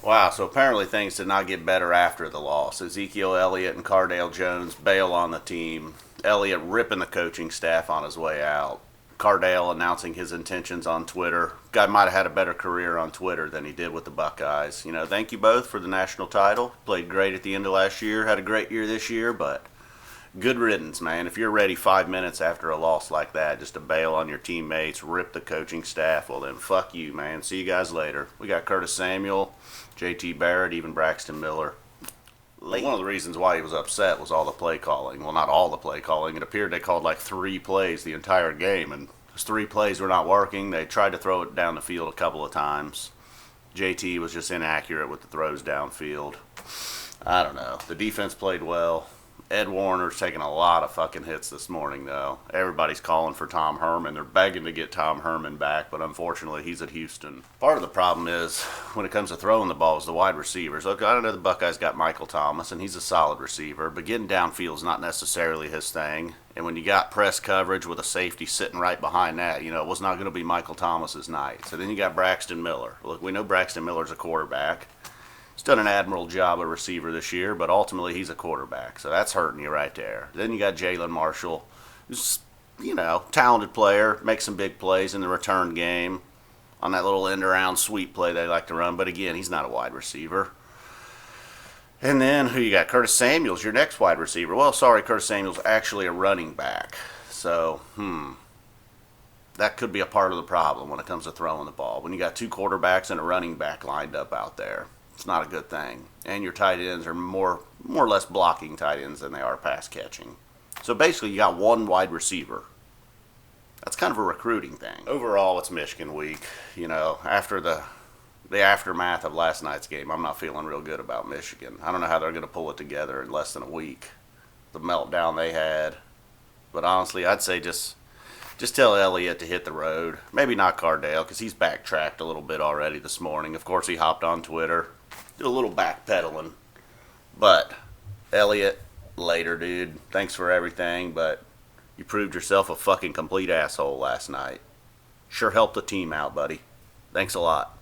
Wow, so apparently things did not get better after the loss. Ezekiel Elliott and Cardale Jones bail on the team. Elliott ripping the coaching staff on his way out. Cardale announcing his intentions on Twitter. Guy might have had a better career on Twitter than he did with the Buckeyes. Thank you both for the national title. Played great at the end of last year. Had a great year this year, but good riddance, man. If you're ready 5 minutes after a loss like that just to bail on your teammates, rip the coaching staff, well then fuck you, man. See you guys later. We got Curtis Samuel, JT Barrett, even Braxton Miller. One of the reasons why he was upset was all the play calling. Well, not all the play calling. It appeared they called like 3 plays the entire game, and those 3 plays were not working. They tried to throw it down the field a couple of times. JT was just inaccurate with the throws downfield. I don't know. The defense played well. Ed Warner's taking a lot of fucking hits this morning, though. Everybody's calling for Tom Herman. They're begging to get Tom Herman back, but unfortunately he's at Houston. Part of the problem is, when it comes to throwing the ball, is the wide receivers. Look, I know the Buckeyes got Michael Thomas, and he's a solid receiver, but getting downfield is not necessarily his thing. And when you got press coverage with a safety sitting right behind that, it was not going to be Michael Thomas's night. So then you got Braxton Miller. Look, we know Braxton Miller's a quarterback. He's done an admirable job at receiver this year, but ultimately he's a quarterback, so that's hurting you right there. Then you got Jalen Marshall, who's, talented player, makes some big plays in the return game on that little end-around sweep play they like to run, but again, he's not a wide receiver. And then who you got? Curtis Samuel's your next wide receiver. Well, sorry, Curtis Samuel's actually a running back, so, that could be a part of the problem when it comes to throwing the ball. When you got 2 quarterbacks and a running back lined up out there. It's not a good thing. And your tight ends are more or less blocking tight ends than they are pass catching. So basically you got 1 wide receiver. That's kind of a recruiting thing. Overall, it's Michigan week. After the aftermath of last night's game, I'm not feeling real good about Michigan. I don't know how they're going to pull it together in less than a week. The meltdown they had. But honestly, I'd say just tell Elliot to hit the road. Maybe not Cardale, because he's backtracked a little bit already this morning. Of course, he hopped on Twitter. Did a little backpedaling. But, Elliot, later, dude. Thanks for everything, but you proved yourself a fucking complete asshole last night. Sure helped the team out, buddy. Thanks a lot.